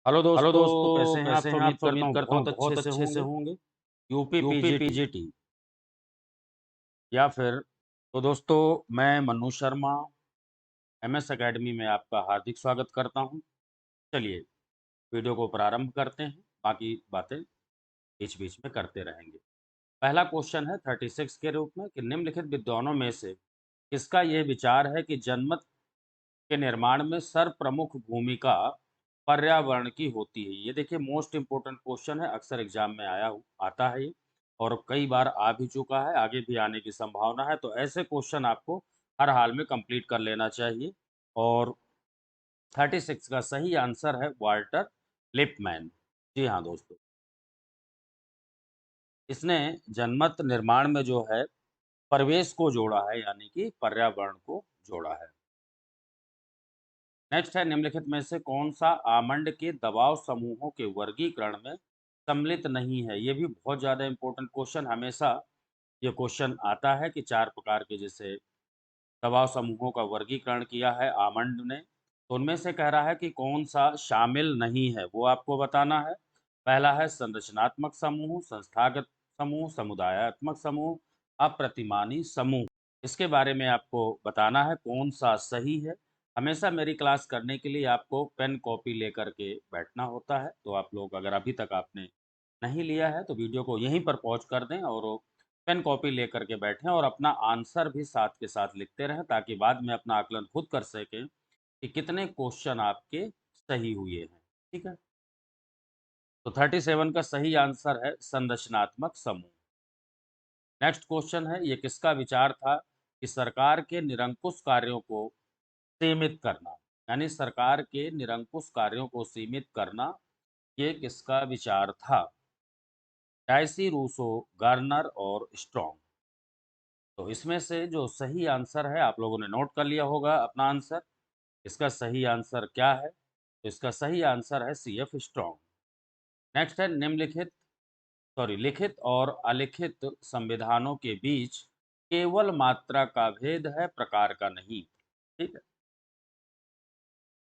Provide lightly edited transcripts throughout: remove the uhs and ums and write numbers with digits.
Hello दोस्तों, दोस्तों, कैसे हैं आप? कैसे तो हैं उम्मीद आप? तो करता उम्मीद हूँ करता हूँ बहुत अच्छे बहुत से अच्छे से होंगे। होंगे। UP UP PGT PGT. या फिर तो दोस्तों, मैं मन्नू शर्मा एमएस एकेडमी में आपका हार्दिक स्वागत करता हूँ। चलिए वीडियो को प्रारंभ करते हैं, बाकी बातें बीच-बीच में करते रहेंगे। पहला क्वेश्चन है 36 के रूप में कि निम्नलिखित विद्वानों में से किसका यह विचार है कि जनमत के निर्माण में सर्वप्रमुख भूमिका पर्यावरण की होती है। ये देखिए मोस्ट इम्पोर्टेंट क्वेश्चन है, अक्सर एग्जाम में आता है ये, और कई बार आ भी चुका है, आगे भी आने की संभावना है। तो ऐसे क्वेश्चन आपको हर हाल में कंप्लीट कर लेना चाहिए। और 36 का सही आंसर है वाल्टर लिपमैन। जी हाँ दोस्तों, इसने जनमत निर्माण में जो है परिवेश को जोड़ा है, यानी कि पर्यावरण को जोड़ा है। नेक्स्ट है, निम्नलिखित में से कौन सा आमंड के दबाव समूहों के वर्गीकरण में सम्मिलित नहीं है? ये भी बहुत ज़्यादा इंपॉर्टेंट क्वेश्चन, हमेशा ये क्वेश्चन आता है कि 4 प्रकार के जैसे दबाव समूहों का वर्गीकरण किया है आमंड ने, तो उनमें से कह रहा है कि कौन-सा शामिल नहीं है, वो आपको बताना है। पहला है संरचनात्मक समूह, संस्थागत समूह, समुदायात्मक समूह, अप्रतिमानी समूह। इसके बारे में आपको बताना है कौन-सा सही है। हमेशा मेरी क्लास करने के लिए आपको पेन कॉपी लेकर के बैठना होता है, तो आप लोग अगर अभी तक आपने नहीं लिया है, तो वीडियो को यहीं पर पॉज़ कर दें और पेन कॉपी लेकर के बैठें और अपना आंसर भी साथ के साथ लिखते रहें, ताकि बाद में अपना आकलन खुद कर सकें कि कितने क्वेश्चन आपके सही हुए हैं। ठीक है? तो 37 का सही आंसर है संरचनात्मक समूह। नेक्स्ट क्वेश्चन है, ये किसका विचार था कि सरकार के निरंकुश कार्यों को सीमित करना, यानी सरकार के निरंकुश कार्यों को सीमित करना, ये किसका विचार था? डायसी, रूसो, गार्नर और स्ट्रॉन्ग। तो इसमें से जो सही आंसर है, आप लोगों ने नोट कर लिया होगा अपना आंसर। इसका सही आंसर क्या है? तो इसका सही आंसर है सीएफ स्ट्रॉन्ग। नेक्स्ट है, लिखित और अलिखित संविधानों के बीच केवल मात्रा का भेद है, प्रकार का नहीं। ठीक है?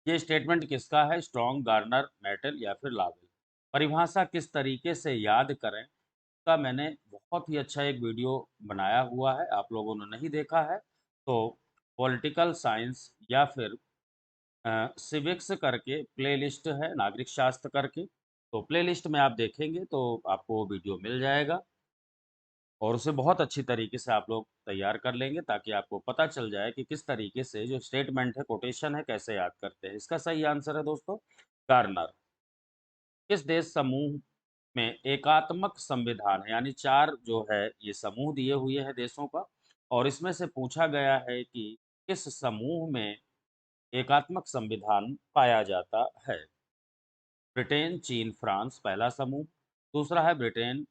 ये स्टेटमेंट किसका है? स्ट्रॉन्ग, गार्नर, मेटल या फिर लावेल। परिभाषा किस तरीके से याद करें, का मैंने बहुत ही अच्छा एक वीडियो बनाया हुआ है, आप लोगों ने नहीं देखा है तो पॉलिटिकल साइंस या फिर सिविक्स करके प्लेलिस्ट है, नागरिक शास्त्र करके, तो प्लेलिस्ट में आप देखेंगे तो आपको वो वीडियो मिल जाएगा और उसे बहुत अच्छी तरीके से आप लोग तैयार कर लेंगे, ताकि आपको पता चल जाए कि किस तरीके से जो स्टेटमेंट है, कोटेशन है, कैसे याद करते हैं। इसका सही आंसर है दोस्तों गार्नर। किस देश समूह में एकात्मक संविधान है, यानी 4 जो है ये समूह दिए हुए हैं देशों का, और इसमें से पूछा गया है कि किस समूह में एकात्मक संविधान पाया जाता है? ब्रिटेन, चीन, फ्रांस पहला समूह, दूसरा है Britain,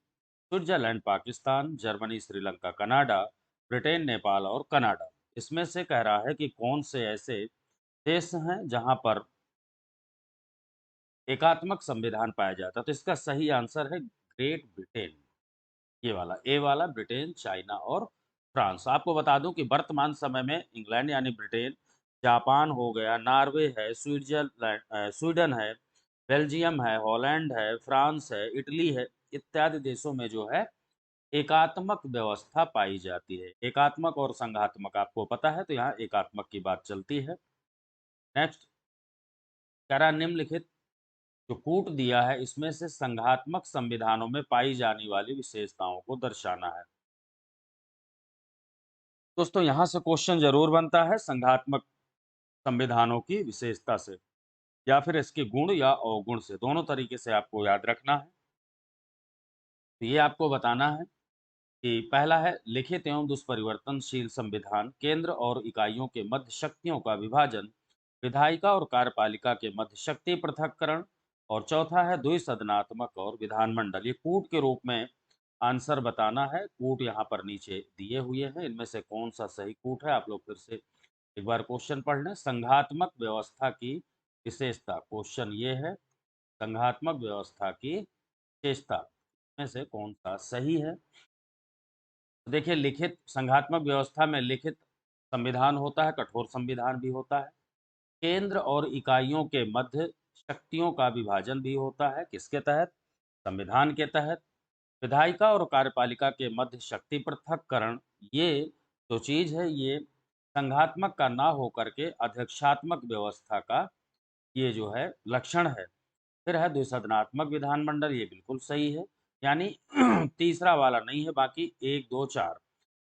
Switzerland, Pakistan, Germany, Sri Lanka, Canada, Britain, Nepal और कनाडा। इसमें से कह रहा है कि कौन से ऐसे देश हैं जहां पर एकात्मक संविधान पाया जाता है? तो इसका सही आंसर है ग्रेट ब्रिटेन। ये वाला ए वाला ब्रिटेन, चाइना और फ्रांस। आपको बता दूं कि वर्तमान समय में इंग्लैंड यानी ब्रिटेन, जापान हो गया, नॉर्वे है, स्वीडन है, बेल्जियम है, हॉलैंड है, फ्रांस है, इटली है, इत्यादि देशों में जो है एकात्मक व्यवस्था पाई जाती है। एकात्मक और संघात्मक आपको पता है, तो यहाँ एकात्मक की बात चलती है। नेक्स्ट, कह रहा निम्नलिखित जो कूट दिया है, इसमें से संघात्मक संविधानों में पाई जाने वाली विशेषताओं को दर्शाना है। दोस्तों, यहाँ से क्वेश्चन जरूर बनता है संघात्मक संविधानों की विशेषता से, या फिर इसके गुण या अवगुण से, दोनों तरीके से आपको याद रखना है। तो ये आपको बताना है कि पहला है लिखित एवं दुष्परिवर्तनशील संविधान, केंद्र और इकाइयों के मध्य शक्तियों का विभाजन, विधायिका और कार्यपालिका के मध्य शक्ति पृथक्करण, और चौथा है द्विसदनात्मक और विधानमंडल। ये कूट के रूप में आंसर बताना है। कूट यहाँ पर नीचे दिए हुए हैं, इनमें से कौन सा सही कूट है, आप लोग फिर से एक बार क्वेश्चन पढ़ लें। संघात्मक व्यवस्था की विशेषता, क्वेश्चन ये है संघात्मक व्यवस्था की विशेषता में से कौन सा सही है? तो देखिए, लिखित संघात्मक व्यवस्था में लिखित संविधान होता है, कठोर संविधान भी होता है। केंद्र और इकाइयों के मध्य शक्तियों का विभाजन भी होता है। किसके तहत? संविधान के तहत। विधायिका और कार्यपालिका के मध्य शक्ति पृथक्करण, ये जो चीज़ है, ये संघात्मक का ना होकर के अध्यक्षात्मक व्यवस्था का ये जो है लक्षण है। फिर है द्विसदनात्मक विधानमंडल, ये बिल्कुल सही है। यानी तीसरा वाला नहीं है, बाकी 1, 2, 4।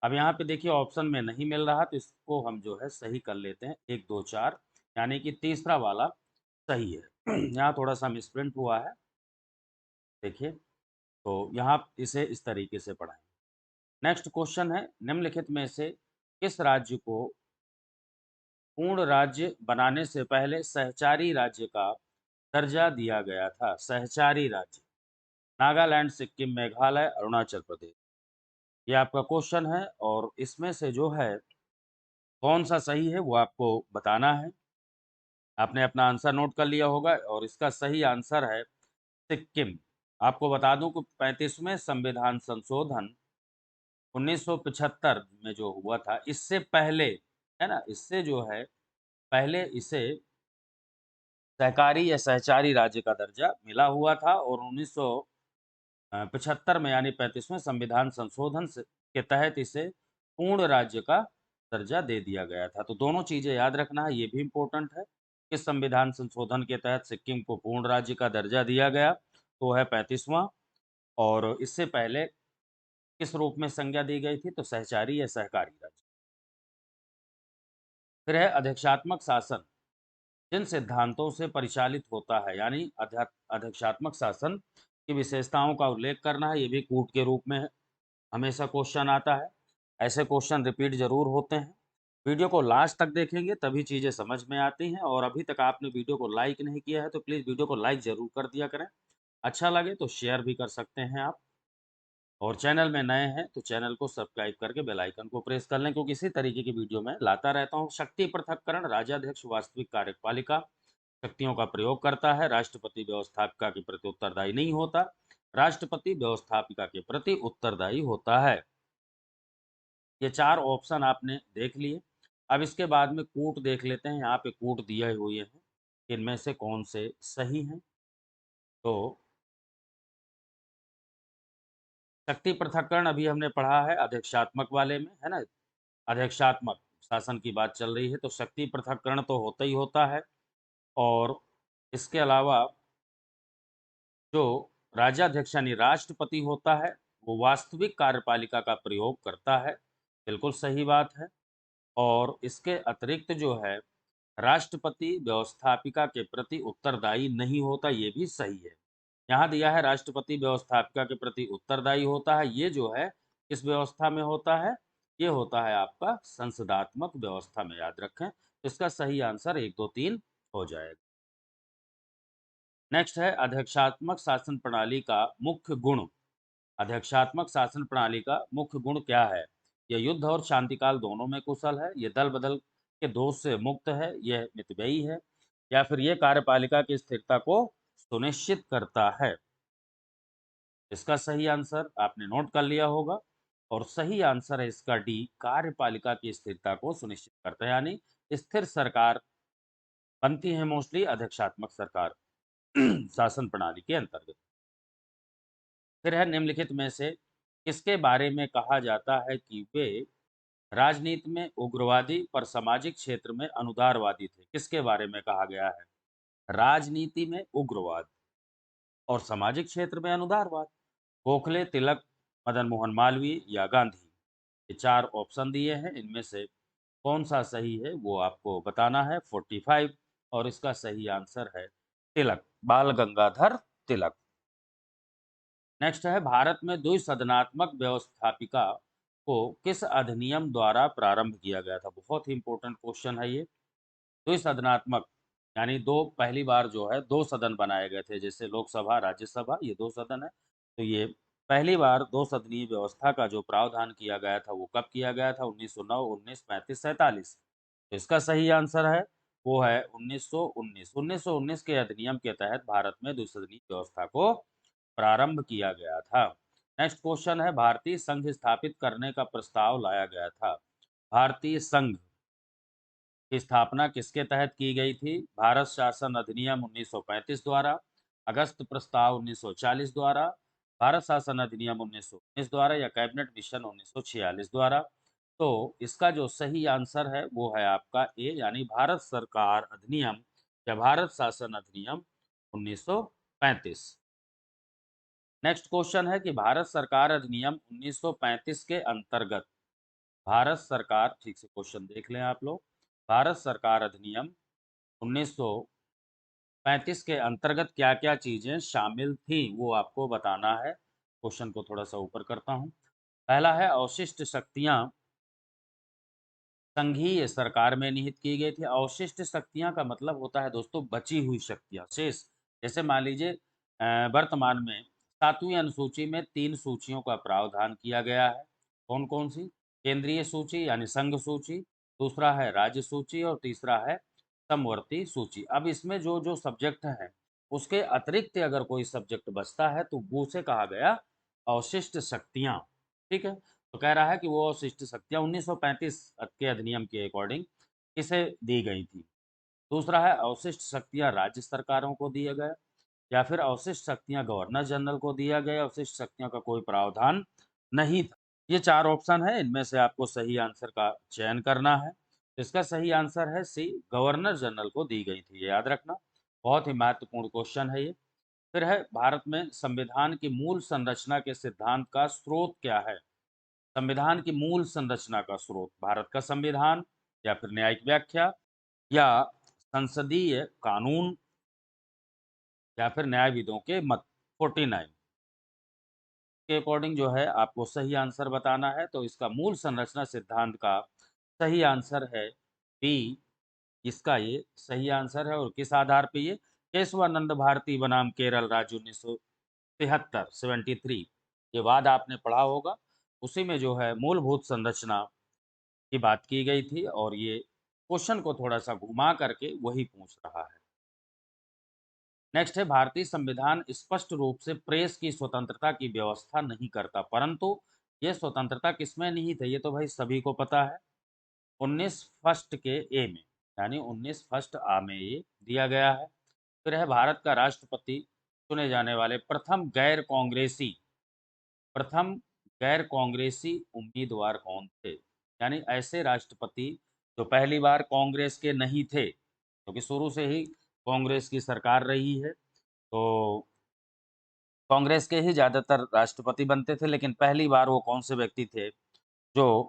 अब यहाँ पे देखिए ऑप्शन में नहीं मिल रहा, तो इसको हम जो है सही कर लेते हैं, 1, 2, 4, यानी कि तीसरा वाला सही है। यहाँ थोड़ा-सा मिसप्रिंट हुआ है, देखिए, तो यहाँ इसे इस तरीके से पढ़ें। नेक्स्ट क्वेश्चन है, निम्नलिखित में से किस राज्य को पूर्ण राज्य बनाने से पहले सहचारी राज्य का दर्जा दिया गया था? सहचारी राज्य। नागालैंड, सिक्किम, मेघालय, अरुणाचल प्रदेश। ये आपका क्वेश्चन है और इसमें से जो है कौन-सा सही है वो आपको बताना है। आपने अपना आंसर नोट कर लिया होगा और इसका सही आंसर है सिक्किम। आपको बता दूं कि 35वें संविधान संशोधन 1975 में जो हुआ था, इससे पहले, है ना? इससे जो है पहले इसे सहकारी या सहचारी राज्य का दर्जा मिला हुआ था और 75 में यानी 35वें संविधान संशोधन से के तहत इसे पूर्ण राज्य का दर्जा दे दिया गया था। तो दोनों चीज़ें याद रखना है, ये भी इम्पोर्टेंट है। किस संविधान संशोधन के तहत सिक्किम को पूर्ण राज्य का दर्जा दिया गया? तो है 35वां। और इससे पहले किस रूप में संज्ञा दी गई थी? तो सहचारी या सहकारी राज्य। फिर है अध्यक्षात्मक शासन जिन सिद्धांतों से परिचालित होता है, यानी अध्यक्षात्मक शासन की विशेषताओं का उल्लेख करना है, ये भी कूट के रूप में है। हमेशा क्वेश्चन आता है। ऐसे क्वेश्चन रिपीट ज़रूर होते हैं। वीडियो को लास्ट तक देखेंगे तभी चीज़ें समझ में आती हैं और अभी तक आपने वीडियो को लाइक नहीं किया है तो प्लीज़ वीडियो को लाइक ज़रूर कर दिया करें। अच्छा लगे तो शेयर भी कर सकते हैं आप। और चैनल में नए हैं तो चैनल को सब्सक्राइब करके बेल आइकन को प्रेस कर लें, क्योंकि इसी तरीके की वीडियो मैं लाता रहता हूँ। शक्ति पृथक्करण, राज्याध्यक्ष वास्तविक कार्यपालिका शक्तियों का प्रयोग करता है, राष्ट्रपति व्यवस्थापिका के प्रति उत्तरदायी नहीं होता, राष्ट्रपति व्यवस्थापिका के प्रति उत्तरदायी होता है। ये 4 ऑप्शन आपने देख लिए। अब इसके बाद में कूट देख लेते हैं, यहाँ पे कूट दिए हुए हैं, इनमें से कौन से सही हैं। तो शक्ति पृथक्करण अभी हमने पढ़ा है अध्यक्षात्मक वाले में, है ना? अध्यक्षात्मक शासन की बात चल रही है, तो शक्ति पृथक्करण तो होता ही होता है। और इसके अलावा जो राज्याध्यक्ष यानी राष्ट्रपति होता है, वो वास्तविक कार्यपालिका का प्रयोग करता है, बिल्कुल सही बात है। और इसके अतिरिक्त जो है, राष्ट्रपति व्यवस्थापिका के प्रति उत्तरदायी नहीं होता, ये भी सही है। यहाँ दिया है राष्ट्रपति व्यवस्थापिका के प्रति उत्तरदायी होता है, ये जो है किस व्यवस्था में होता है? ये होता है आपका संसदात्मक व्यवस्था में, याद रखें। तो इसका सही आंसर 1, 2, 3 हो जाएगा। नेक्स्ट है अध्यक्षात्मक शासन प्रणाली का मुख्य गुण। अध्यक्षात्मक शासन प्रणाली का मुख्य गुण क्या है? यह युद्ध और शांतिकाल दोनों में कुशल है, यह दल बदल के दोष से मुक्त है, यह मितव्ययी है, या फिर यह कार्यपालिका की स्थिरता को सुनिश्चित करता है। इसका सही आंसर आपने नोट कर लिया होगा और सही आंसर है इसका डी, कार्यपालिका की स्थिरता को सुनिश्चित करता है, यानी स्थिर सरकार बनती है मोस्टली अध्यक्षात्मक सरकार शासन प्रणाली के अंतर्गत। फिर है निम्नलिखित में से किसके बारे में कहा जाता है कि वे राजनीति में उग्रवादी पर सामाजिक क्षेत्र में अनुदारवादी थे? किसके बारे में कहा गया है? राजनीति में उग्रवाद और सामाजिक क्षेत्र में अनुदारवाद। गोखले, तिलक, मदन मोहन मालवीय या गांधी। ये 4 ऑप्शन दिए हैं, इनमें से कौन-सा सही है वो आपको बताना है। 45 और इसका सही आंसर है तिलक, बाल गंगाधर तिलक। नेक्स्ट है भारत में द्विसदनात्मक व्यवस्थापिका को किस अधिनियम द्वारा प्रारंभ किया गया था? बहुत ही इंपॉर्टेंट क्वेश्चन है ये। द्विसदनात्मक यानी दो, पहली बार जो है 2 सदन बनाए गए थे, जैसे लोकसभा, राज्यसभा, ये 2 सदन है। तो ये पहली बार 2 सदनीय व्यवस्था का जो प्रावधान किया गया था वो कब किया गया था? 1909, 19, 35, 47। तो इसका सही आंसर है वो है 1919। 1919 के अधिनियम के तहत भारत में द्विसदनीय व्यवस्था को प्रारंभ किया गया था। नेक्स्ट क्वेश्चन है भारतीय संघ स्थापित करने का प्रस्ताव लाया गया था। भारतीय संघ की स्थापना किसके तहत की गई थी? भारत शासन अधिनियम 1935 द्वारा, अगस्त प्रस्ताव 1940 द्वारा, भारत शासन अधिनियम 1919 द्वारा या कैबिनेट मिशन 1946 द्वारा। तो इसका जो सही आंसर है वो है आपका ए, यानी भारत सरकार अधिनियम या भारत शासन अधिनियम 1935। नेक्स्ट क्वेश्चन है कि भारत सरकार अधिनियम 1935 के अंतर्गत, भारत सरकार, ठीक से क्वेश्चन देख लें आप लोग, भारत सरकार अधिनियम 1935 के अंतर्गत क्या-क्या चीज़ें शामिल थी, वो आपको बताना है। क्वेश्चन को थोड़ा-सा ऊपर करता हूँ। पहला है अवशिष्ट शक्तियाँ संघीय सरकार में निहित की गई थी। अवशिष्ट शक्तियाँ का मतलब होता है दोस्तों बची हुई शक्तियाँ, शेष। जैसे मान लीजिए वर्तमान में 7वीं अनुसूची में 3 सूचियों का प्रावधान किया गया है। कौन-कौन सी? केंद्रीय सूची यानी संघ सूची, दूसरा है राज्य सूची और तीसरा है समवर्ती सूची। अब इसमें जो-जो सब्जेक्ट हैं, उसके अतिरिक्त अगर कोई सब्जेक्ट बचता है तो वो उसे कहा गया अवशिष्ट शक्तियाँ। ठीक है? तो कह रहा है कि वो अवशिष्ट शक्तियाँ 1935 के अधिनियम के अकॉर्डिंग किसे दी गई थी। दूसरा है अवशिष्ट शक्तियाँ राज्य सरकारों को दिया गया, या फिर अवशिष्ट शक्तियाँ गवर्नर जनरल को दिया गया, अवशिष्ट शक्तियों का कोई प्रावधान नहीं था। ये 4 ऑप्शन है, इनमें से आपको सही आंसर का चयन करना है। तो इसका सही आंसर है सी, गवर्नर जनरल को दी गई थी, ये याद रखना। बहुत ही महत्वपूर्ण क्वेश्चन है ये। फिर है भारत में संविधान की मूल संरचना के सिद्धांत का स्रोत क्या है? संविधान की मूल संरचना का स्रोत भारत का संविधान, या फिर न्यायिक व्याख्या, या संसदीय कानून, या फिर न्यायविदों के मत। 49 के अकॉर्डिंग जो है आपको सही आंसर बताना है। तो इसका मूल संरचना सिद्धांत का सही आंसर है बी, इसका ये सही आंसर है। और किस आधार पे? ये केशवानंद भारती बनाम केरल राज्य 1973 73, ये वाद आपने पढ़ा होगा। उसी में जो है मूलभूत संरचना की बात की गई थी, और ये क्वेश्चन को थोड़ा-सा घुमा करके वही पूछ रहा है। नेक्स्ट है भारतीय संविधान स्पष्ट रूप से प्रेस की स्वतंत्रता की व्यवस्था नहीं करता, परंतु ये स्वतंत्रता किसमें निहित है? ये तो भाई सभी को पता है। 19 फर्स्ट के ए में, यानी 19 फर्स्ट आ में ये दिया गया है। फिर है भारत का राष्ट्रपति चुने जाने वाले प्रथम गैर कांग्रेसी उम्मीदवार कौन थे? यानी ऐसे राष्ट्रपति जो पहली बार कांग्रेस के नहीं थे, क्योंकि शुरू से ही कांग्रेस की सरकार रही है, तो कांग्रेस के ही ज़्यादातर राष्ट्रपति बनते थे, लेकिन पहली बार वो कौन से व्यक्ति थे जो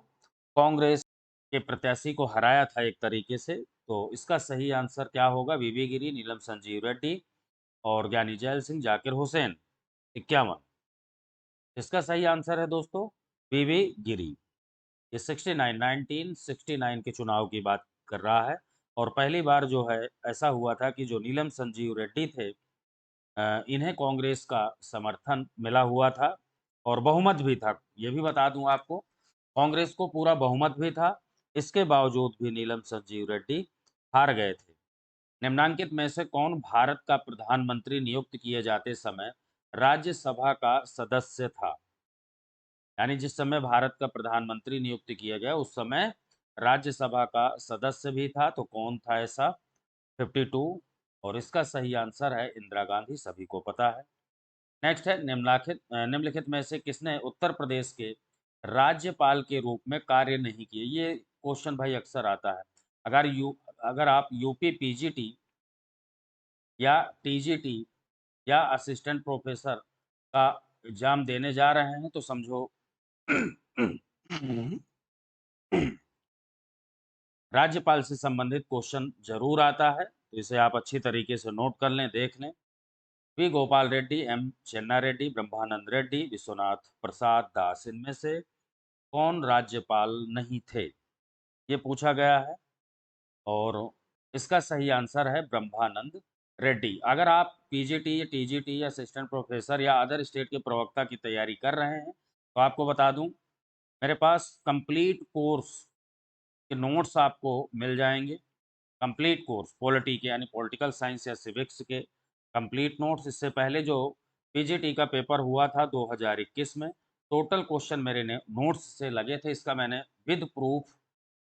कांग्रेस के प्रत्याशी को हराया था एक तरीके से? तो इसका सही आंसर क्या होगा? वीवी गिरी, नीलम संजीव रेड्डी और ज्ञानी जैल सिंह, जाकिर हुसैन। 51, इसका सही आंसर है दोस्तों वीवी गिरी। ये 69 1969 के चुनाव की बात कर रहा है। और पहली बार जो है ऐसा हुआ था कि जो नीलम संजीव रेड्डी थे, इन्हें कांग्रेस का समर्थन मिला हुआ था और बहुमत भी था। ये भी बता दूं आपको, कांग्रेस को पूरा बहुमत भी था। इसके बावजूद भी नीलम संजीव रेड्डी हार गए थे। निम्नांकित में से कौन भारत का प्रधानमंत्री नियुक्त किए जाते समय राज्यसभा का सदस्य था? यानी जिस समय भारत का प्रधानमंत्री नियुक्त किया गया उस समय राज्यसभा का सदस्य भी था, तो कौन था ऐसा? 52, और इसका सही आंसर है इंदिरा गांधी, सभी को पता है। नेक्स्ट है निम्नलिखित में से किसने उत्तर प्रदेश के राज्यपाल के रूप में कार्य नहीं किए? ये क्वेश्चन भाई अक्सर आता है। अगर आप यूपी पीजीटी या टीजीटी या असिस्टेंट प्रोफेसर का एग्जाम देने जा रहे हैं तो समझो राज्यपाल से संबंधित क्वेश्चन जरूर आता है, तो इसे आप अच्छी तरीके से नोट कर लें, देख लें। वी गोपाल रेड्डी, एम चेन्ना रेड्डी, ब्रह्मानंद रेड्डी, विश्वनाथ प्रसाद दास, इनमें से कौन राज्यपाल नहीं थे? ये पूछा गया है। और इसका सही आंसर है ब्रह्मानंद रेड्डी। अगर आप पीजीटी या टीजीटी या असिस्टेंट प्रोफेसर या अदर स्टेट के प्रवक्ता की तैयारी कर रहे हैं, तो आपको बता दूं, मेरे पास कंप्लीट कोर्स के नोट्स आपको मिल जाएंगे। कंप्लीट कोर्स पॉलिटी के, यानी पॉलिटिकल साइंस या सिविक्स के कंप्लीट नोट्स। इससे पहले जो पीजीटी का पेपर हुआ था 2021 में, टोटल क्वेश्चन मेरे ने नोट्स से लगे थे। इसका मैंने विद प्रूफ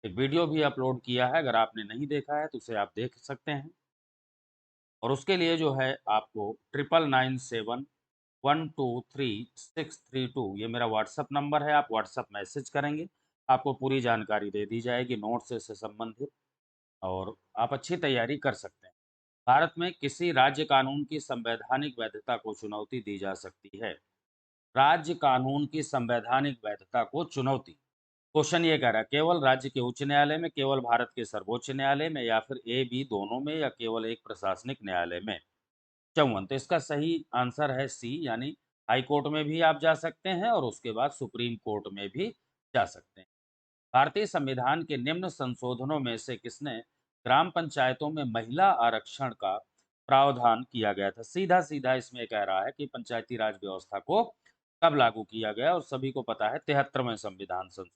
एक वीडियो भी अपलोड किया है, अगर आपने नहीं देखा है तो उसे आप देख सकते हैं। और उसके लिए जो है आपको 9997123632 ये मेरा व्हाट्सएप नंबर है, आप व्हाट्सएप मैसेज करेंगे, आपको पूरी जानकारी दे दी जाएगी नोट्स से संबंधित, और आप अच्छी तैयारी कर सकते हैं। भारत में किसी राज्य कानून की संवैधानिक वैधता को चुनौती दी जा सकती है। राज्य कानून की संवैधानिक वैधता को चुनौती। क्वेश्चन ये कह रहा है केवल राज्य के उच्च न्यायालय में, केवल भारत के सर्वोच्च न्यायालय में, या फिर ए बी दोनों में, या केवल एक प्रशासनिक न्यायालय में। 54 तो इसका सही आंसर है सी, यानी हाई कोर्ट में भी आप जा सकते हैं और उसके बाद सुप्रीम कोर्ट में भी जा सकते हैं। भारतीय संविधान के निम्न संशोधनों में से किसने ग्राम पंचायतों में महिला आरक्षण का प्रावधान किया गया था? सीधा सीधा इसमें कह रहा है कि पंचायती राज व्यवस्था को कब लागू किया गया, और सभी को पता है 73वें संविधान संशोधन।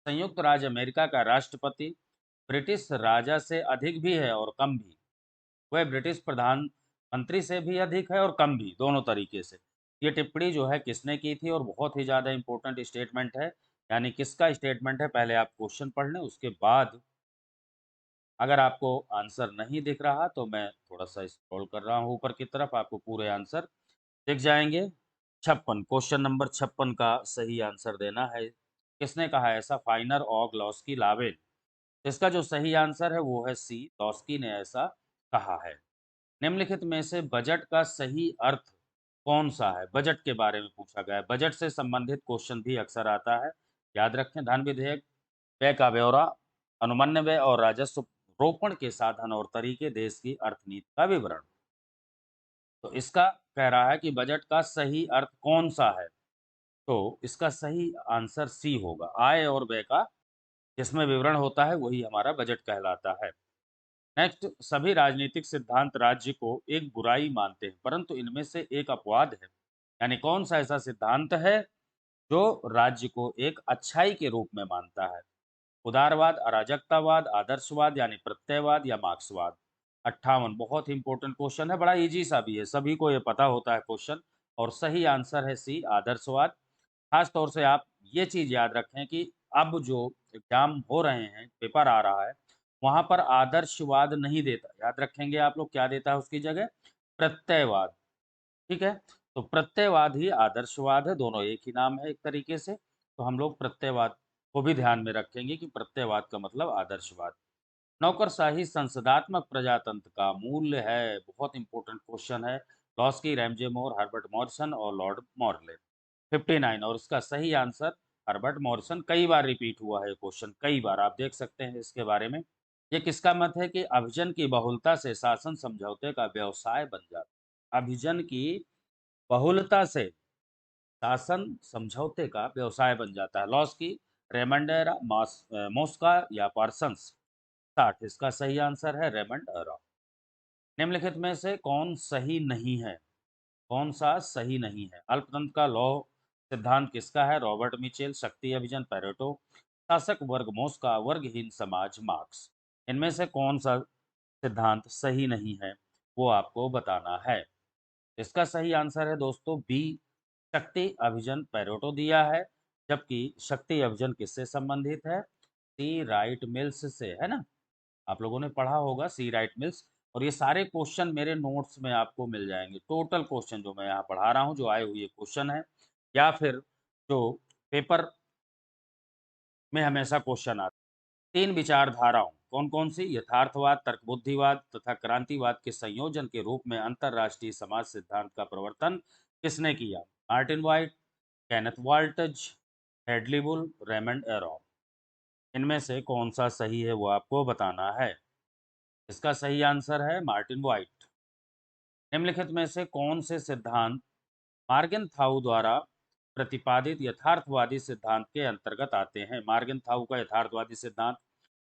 संयुक्त राज्य अमेरिका का राष्ट्रपति ब्रिटिश राजा से अधिक भी है और कम भी। वह ब्रिटिश प्रधानमंत्री से भी अधिक है और कम भी, दोनों तरीके से। ये टिप्पणी जो है किसने की थी, और बहुत ही ज़्यादा इंपॉर्टेंट स्टेटमेंट है, यानी किसका स्टेटमेंट है, पहले आप क्वेश्चन पढ़ लें, उसके बाद अगर आपको आंसर नहीं दिख रहा तो मैं थोड़ा सा स्क्रॉल कर रहा हूँ ऊपर की तरफ, आपको पूरे आंसर दिख जाएंगे। 56, क्वेश्चन नंबर 56 का सही आंसर देना है। किसने कहा ऐसा? फाइनर और ग्लॉस्की लावेल। इसका जो सही आंसर है वो है सी, लॉस्की ने ऐसा कहा है। निम्नलिखित में से बजट का सही अर्थ कौन सा है? बजट के बारे में पूछा गया है। बजट से संबंधित क्वेश्चन भी अक्सर आता है, याद रखें। धन विधेयक, व्यय का ब्यौरा, अनुमन्य व्यय और राजस्व रोपण के साधन और तरीके, देश की अर्थनीति का विवरण। तो इसका कह रहा है कि बजट का सही अर्थ कौन सा है, तो इसका सही आंसर सी होगा। आय और व्यय का जिसमें विवरण होता है वही हमारा बजट कहलाता है। नेक्स्ट, सभी राजनीतिक सिद्धांत राज्य को एक बुराई मानते हैं, परंतु इनमें से एक अपवाद है। यानी कौन सा ऐसा सिद्धांत है जो राज्य को एक अच्छाई के रूप में मानता है? उदारवाद, अराजकतावाद, आदर्शवाद यानी प्रत्ययवाद, या मार्क्सवाद। 58 बहुत ही इंपॉर्टेंट क्वेश्चन है, बड़ा इजी सा भी है, सभी को ये पता होता है क्वेश्चन। और सही आंसर है सी, आदर्शवाद। खास तौर से आप ये चीज याद रखें कि अब जो एग्जाम हो रहे हैं, पेपर आ रहा है, वहां पर आदर्शवाद नहीं देता, याद रखेंगे आप लोग, क्या देता है उसकी जगह? प्रत्ययवाद। ठीक है, तो प्रत्ययवाद ही आदर्शवाद है, दोनों एक ही नाम है एक तरीके से। तो हम लोग प्रत्ययवाद को भी ध्यान में रखेंगे कि प्रत्ययवाद का मतलब आदर्शवाद। नौकरशाही संसदात्मक प्रजातंत्र का मूल्य है, बहुत इंपॉर्टेंट क्वेश्चन है। लॉस्की, रैमजे मोर, हर्बर्ट मॉरिसन और लॉर्ड मॉर्ले। 59 और इसका सही आंसर हर्बर्ट मॉरिसन। कई बार रिपीट हुआ है क्वेश्चन, कई बार आप देख सकते हैं इसके बारे में। ये किसका मत है कि अभिजन की बहुलता से शासन समझौते का व्यवसाय बन जाता है? अभिजन की बहुलता से शासन समझौते का व्यवसाय बन जाता है। लॉस्की, रेमंडेरा, मोस्का या पार्सन्स। 60 इसका सही आंसर है रेमंडेरा। निम्नलिखित में से कौन सही नहीं है? कौन सा सही नहीं है? अल्पतंत्र का लौ सिद्धांत किसका है? Robert Mitchell. शक्ति अभियान, पेरेटो। शासक वर्ग मोस्का, वर्गहीन समाज मार्क्स। इनमें से कौन सा सिद्धांत सही नहीं है, वो आपको बताना है। इसका सही आंसर है दोस्तों बी, शक्ति अभिजन पेरेटो दिया है। जबकि शक्ति अभिजन किससे संबंधित है? सी राइट मिल्स से, है ना? आप लोगों ने पढ़ा होगा सी राइट मिल्स। और ये सारे क्वेश्चन मेरे नोट्स में आपको मिल जाएंगे, टोटल क्वेश्चन जो मैं यहाँ पढ़ा रहा हूँ, जो आए हुए क्वेश्चन है, या फिर जो पेपर में हमेशा क्वेश्चन आते हैं। 3 विचारधाराओं कौन कौन सी? यथार्थवाद, तर्कबुद्धिवाद तथा क्रांतिवाद के संयोजन के रूप में अंतरराष्ट्रीय समाज सिद्धांत का प्रवर्तन किसने किया? Martin white, Kenneth waltz, Headley वुल, रेमंड एरो। इनमें से कौन सा सही है वो आपको बताना है। इसका सही आंसर है मार्टिन वाइट। निम्नलिखित में से कौन से सिद्धांत मार्गन थाउ द्वारा प्रतिपादित यथार्थवादी सिद्धांत के अंतर्गत आते हैं? मार्गन थाउ का यथार्थवादी सिद्धांत,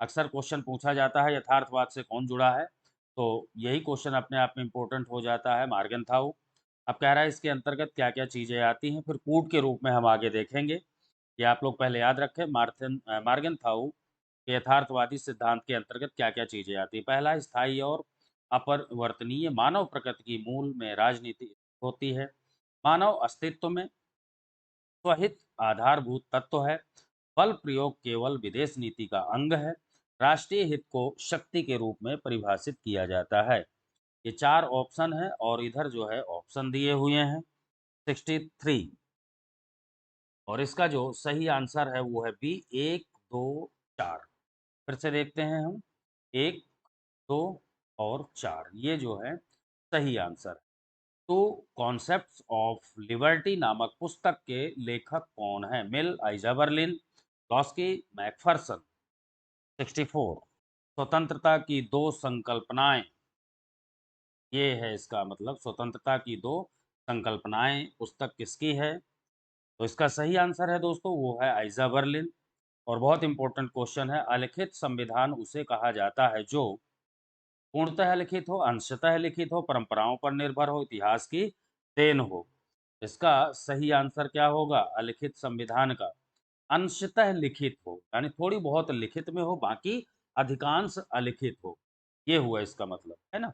अक्सर क्वेश्चन पूछा जाता है यथार्थवाद से कौन जुड़ा है, तो यही क्वेश्चन अपने आप में इंपॉर्टेंट हो जाता है। मार्गन थाउ अब कह रहा है इसके अंतर्गत क्या क्या चीजें आती हैं, फिर कूट के रूप में हम आगे देखेंगे। ये आप लोग पहले याद रखें, मार्गन थाउ के यथार्थवादी सिद्धांत के अंतर्गत क्या क्या चीजें आती हैं। पहला, स्थायी और अपरिवर्तनीय मानव प्रकृति की मूल में राजनीति होती है। मानव अस्तित्व में स्वहित आधारभूत तत्व है। बल प्रयोग केवल विदेश नीति का अंग है। राष्ट्रीय हित को शक्ति के रूप में परिभाषित किया जाता है। ये 4 ऑप्शन है और इधर जो है ऑप्शन दिए हुए हैं 63, और इसका जो सही आंसर है वो है बी 1, 2, 4। फिर से देखते हैं हम 1, 2 और 4, ये जो है सही आंसर है। तो कॉन्सेप्ट्स ऑफ लिबर्टी नामक पुस्तक के लेखक कौन है? मिल, आइजाबर्लिन, लॉस्की, मैकफरसन। 64, स्वतंत्रता की दो संकल्पनाएं, ये है इसका मतलब, स्वतंत्रता की दो संकल्पनाएं पुस्तक किसकी है? तो इसका सही आंसर है दोस्तों वो है आइजाबर्लिन। और बहुत इंपॉर्टेंट क्वेश्चन है, अलिखित संविधान उसे कहा जाता है जो पूर्णतः लिखित हो, अंशतः लिखित हो, परंपराओं पर निर्भर हो, इतिहास की देन हो। इसका सही आंसर क्या होगा? अलिखित संविधान का अंशतः लिखित हो, यानी थोड़ी बहुत लिखित में हो, बाकी अधिकांश अलिखित हो। ये हुआ इसका मतलब, है ना?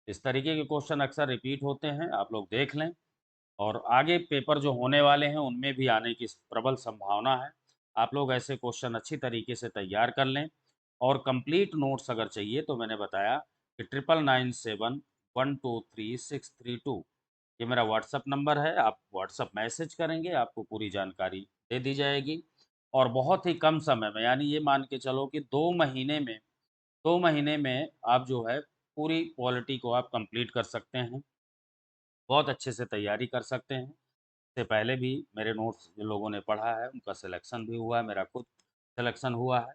इस तरीके के क्वेश्चन अक्सर रिपीट होते हैं, आप लोग देख लें। और आगे पेपर जो होने वाले हैं उनमें भी आने की प्रबल संभावना है। आप लोग ऐसे क्वेश्चन अच्छी तरीके से तैयार कर लें। और कंप्लीट नोट्स अगर चाहिए तो मैंने बताया कि 9997123632, ये मेरा व्हाट्सअप नंबर है। आप व्हाट्सअप मैसेज करेंगे, आपको पूरी जानकारी दे दी जाएगी। और बहुत ही कम समय में, यानी ये मान के चलो कि 2 महीने में आप जो है पूरी पॉलिटी को आप कंप्लीट कर सकते हैं। बहुत अच्छे से तैयारी कर सकते हैं। इससे पहले भी मेरे नोट्स जिन लोगों ने पढ़ा है उनका सिलेक्शन भी हुआ है, मेरा खुद सिलेक्शन हुआ है।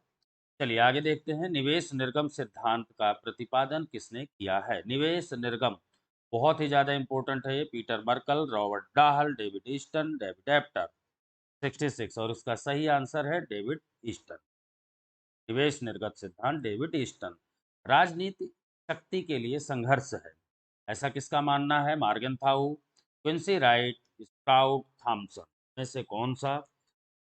चलिए आगे देखते हैं, निवेश निर्गम सिद्धांत का प्रतिपादन किसने किया है? निवेश निर्गम बहुत ही ज़्यादा इंपॉर्टेंट है ये। Peter Merkl, Robert Dahl, David Easton, David Apter. 66, और इसका सही आंसर है डेविड ईस्टन। निवेश निर्गत सिद्धांत डेविड ईस्टन। राजनीति शक्ति के लिए संघर्ष है, ऐसा किसका मानना है? Morgenthau, Quincy Wright, Sprout, Thomson में से कौन सा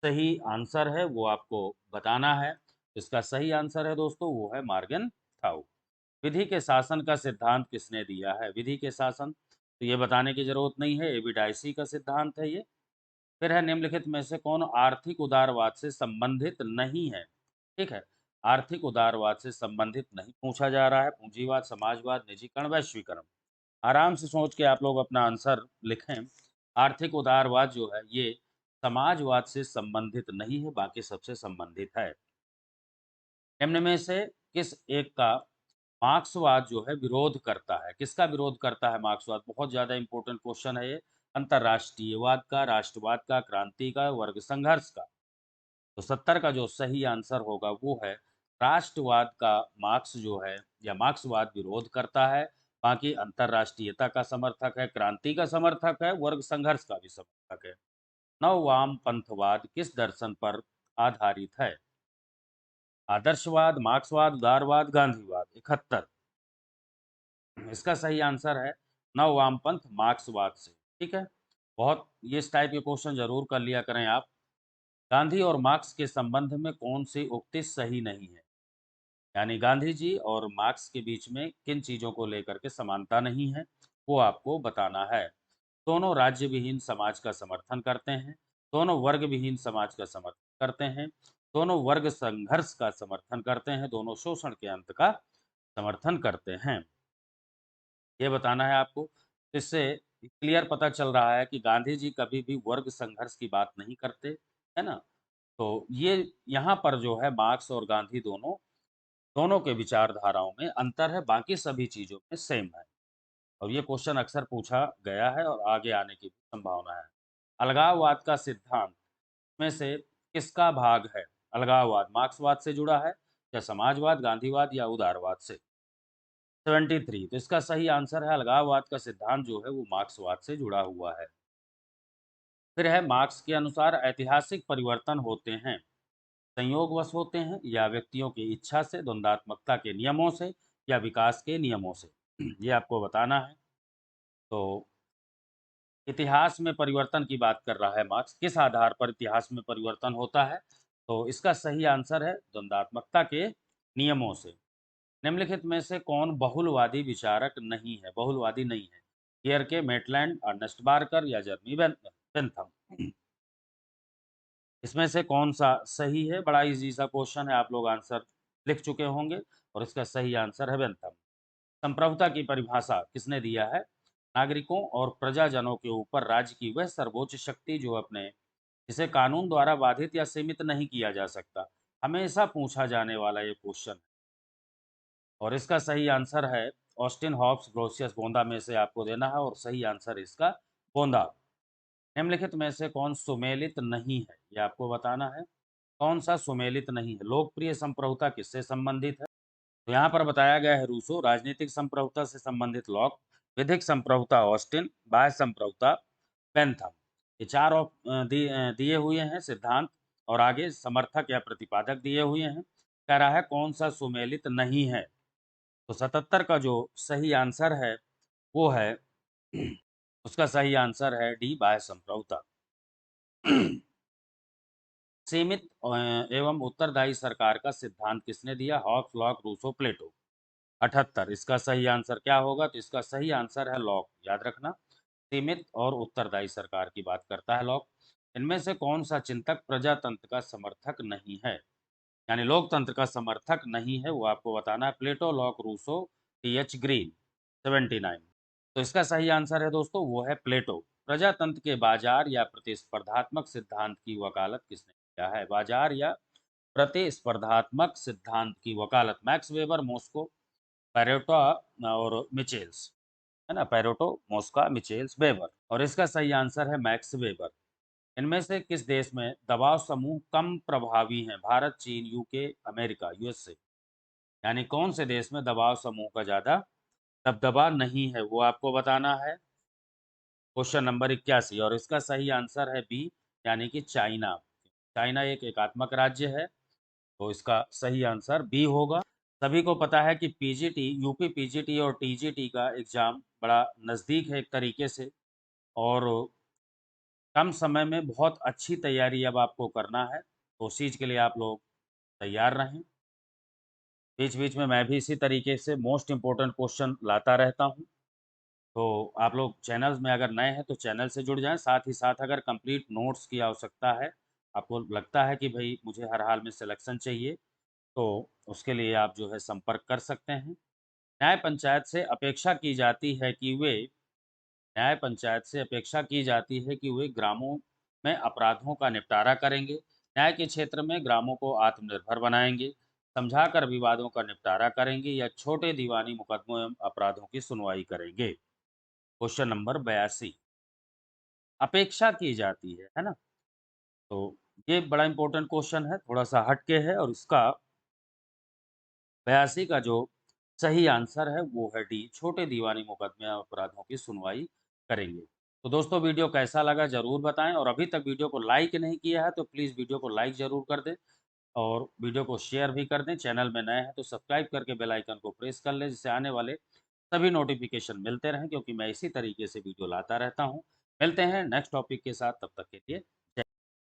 सही आंसर है वो आपको बताना है। इसका सही आंसर है दोस्तों वो है मार्गन थाऊ। विधि के शासन का सिद्धांत किसने दिया है? विधि के शासन तो ये बताने की जरूरत नहीं है, एविडाइसी का सिद्धांत है ये। फिर है, निम्नलिखित में से कौन आर्थिक उदारवाद से संबंधित नहीं है? ठीक है, आर्थिक उदारवाद से संबंधित नहीं पूछा जा रहा है। पूंजीवाद, समाजवाद, निजीकरण, वैश्वीकरण। आराम से सोच के आप लोग अपना आंसर लिखें। आर्थिक उदारवाद जो है ये समाजवाद से संबंधित नहीं है, बाकी सबसे संबंधित है। निम्न में से किस एक का मार्क्सवाद जो है विरोध करता है? किसका विरोध करता है मार्क्सवाद? बहुत ज्यादा इंपॉर्टेंट क्वेश्चन है ये। अंतर्राष्ट्रीयवाद का, राष्ट्रवाद का, क्रांति का, वर्ग संघर्ष का। तो 70 का जो सही आंसर होगा वो है राष्ट्रवाद का। मार्क्स जो है या मार्क्सवाद विरोध करता है, बाकी अंतर्राष्ट्रीयता का समर्थक है, क्रांति का समर्थक है, वर्ग संघर्ष का भी समर्थक है। नववाम पंथवाद किस दर्शन पर आधारित है? आदर्शवाद, मार्क्सवाद, उदारवाद, गांधीवाद। 71, इसका सही आंसर है नव वामपंथ मार्क्सवाद से। ठीक है, बहुत ये इस टाइप के क्वेश्चन जरूर कर लिया करें आप। गांधी और मार्क्स के संबंध में कौन सी उक्ति सही नहीं है? यानी गांधी जी और मार्क्स के बीच में किन चीजों को लेकर के समानता नहीं है, वो आपको बताना है। दोनों राज्य विहीन समाज का समर्थन करते हैं, दोनों वर्ग विहीन समाज का समर्थन करते हैं, दोनों वर्ग संघर्ष का समर्थन करते हैं, दोनों शोषण के अंत का समर्थन करते हैं। ये बताना है आपको। इससे क्लियर पता चल रहा है कि गांधी जी कभी भी वर्ग संघर्ष की बात नहीं करते, है ना? तो ये यहाँ पर जो है मार्क्स और गांधी दोनों दोनों के विचारधाराओं में अंतर है, बाकी सभी चीज़ों में सेम है। और ये क्वेश्चन अक्सर पूछा गया है और आगे आने की भी संभावना है। अलगाववाद का सिद्धांत में से किसका भाग है? अलगाववाद मार्क्सवाद से जुड़ा है या समाजवाद, गांधीवाद या उदारवाद से? 73, तो इसका सही आंसर है अलगाववाद का सिद्धांत जो है वो मार्क्सवाद से जुड़ा हुआ है। फिर है, मार्क्स के अनुसार ऐतिहासिक परिवर्तन होते हैं, संयोगवश होते हैं या व्यक्तियों की इच्छा से, द्वंद्वात्मकता के नियमों से या विकास के नियमों से? ये आपको बताना है। तो इतिहास में परिवर्तन की बात कर रहा है मार्क्स, किस आधार पर इतिहास में परिवर्तन होता है? तो इसका सही आंसर है द्वंद्वात्मकता के नियमों से। निम्नलिखित में से कौन बहुलवादी विचारक नहीं है? बहुलवादी नहीं है, केयर के, मेटलैंड, अर्नेस्ट बार्कर या जर्मी बेंथम। इसमें से कौन-सा सही है? बड़ा ईज़ी सा क्वेश्चन है, आप लोग आंसर लिख चुके होंगे और इसका सही आंसर है बेंथम। संप्रभुता की परिभाषा किसने दिया है? नागरिकों और प्रजाजनों के ऊपर राज्य की वह सर्वोच्च शक्ति जो अपने जिसे कानून द्वारा बाधित या सीमित नहीं किया जा सकता। हमेशा पूछा जाने वाला ये क्वेश्चन है और इसका सही आंसर है ऑस्टिन हॉब्स ग्रोसियस गोंदा में से आपको देना है और सही आंसर इसका गोंदा। निम्नलिखित में से कौन सुमेलित नहीं है? ये आपको बताना है। कौन-सा सुमेलित नहीं है? लोकप्रिय संप्रभुता किससे संबंधित है? तो यहाँ पर बताया गया है रूसो, राजनीतिक संप्रभुता से संबंधित लॉक, विधिक संप्रभुता ऑस्टिन, बाह्य संप्रभुता बेंथम। ये 4 दिए हुए हैं सिद्धांत और आगे समर्थक या प्रतिपादक दिए हुए हैं। कह रहा है कौन-सा सुमेलित नहीं है? तो 77 का जो सही आंसर है, वो है उसका सही आंसर है डी बाह्य संप्रभुता। सीमित एवं उत्तरदायी सरकार का सिद्धांत किसने दिया? हॉब्स, लॉक, रूसो, प्लेटो। 78 इसका सही आंसर क्या होगा? तो इसका सही आंसर है लॉक, याद रखना। सीमित और उत्तरदायी सरकार की बात करता है लॉक। इनमें से कौन सा चिंतक प्रजातंत्र का समर्थक नहीं है? यानी लोकतंत्र का समर्थक नहीं है, वो आपको बताना है। Plato, Locke, Rousseau, T H Green. 79 तो इसका सही आंसर है दोस्तों, वो है प्लेटो। प्रजातंत्र के बाजार या प्रतिस्पर्धात्मक सिद्धांत की वकालत किसने किया है? बाजार या प्रतिस्पर्धात्मक सिद्धांत की वकालत मैक्स वेबर, मॉस्को, पैरेटो और मिचेल्स, है ना? पैरेटो, मॉस्का, मिचेल्स, वेबर और इसका सही आंसर है मैक्स वेबर। इनमें से किस देश में दबाव समूह कम प्रभावी हैं? भारत, चीन, यूके, अमेरिका, यूएसए। यानी कौन से देश में दबाव समूह का ज़्यादा दबदबा नहीं है, वो आपको बताना है। क्वेश्चन नंबर 81 और इसका सही आंसर है बी, यानी कि चाइना। चाइना एक एकात्मक राज्य है, तो इसका सही आंसर बी होगा। सभी को पता है कि पीजीटी, यूपी पीजीटी और टीजीटी का एग्ज़ाम बड़ा नज़दीक है एक तरीके से और कम समय में बहुत अच्छी तैयारी अब आपको करना है, तो उस चीज़ के लिए आप लोग तैयार रहें। बीच-बीच में मैं भी इसी तरीके से मोस्ट इम्पोर्टेंट क्वेश्चन लाता रहता हूँ। तो आप लोग चैनल्स में अगर नए हैं तो चैनल से जुड़ जाएँ, साथ ही साथ अगर कंप्लीट नोट्स की आवश्यकता है, आपको लगता है कि भई मुझे हर हाल में सिलेक्शन चाहिए, तो उसके लिए आप जो है संपर्क कर सकते हैं। न्याय पंचायत से अपेक्षा की जाती है कि वे न्याय पंचायत से अपेक्षा की जाती है कि वे ग्रामों में अपराधों का निपटारा करेंगे, न्याय के क्षेत्र में ग्रामों को आत्मनिर्भर बनाएँगे, समझाकर विवादों का निपटारा करेंगे या छोटे दीवानी मुकदमों एवं अपराधों की सुनवाई करेंगे। क्वेश्चन नंबर 82 अपेक्षा की जाती है ना? तो ये बड़ा इम्पोर्टेंट क्वेश्चन है, थोड़ा-सा हट के है और इसका 82 का जो सही आंसर है वो है डी, छोटे दीवानी मुकदमे या अपराधों की सुनवाई करेंगे। तो दोस्तों वीडियो कैसा लगा ज़रूर बताएँ और अभी तक वीडियो को लाइक नहीं किया है तो प्लीज़ वीडियो को लाइक ज़रूर कर दें और वीडियो को शेयर भी कर दें। चैनल में नए हैं तो सब्सक्राइब करके बेल आइकन को प्रेस कर लें जिससे आने वाले सभी नोटिफ़िकेशन मिलते रहें क्योंकि मैं इसी तरीके से वीडियो लाता रहता हूँ। मिलते हैं नेक्स्ट टॉपिक के साथ, तब तक के लिए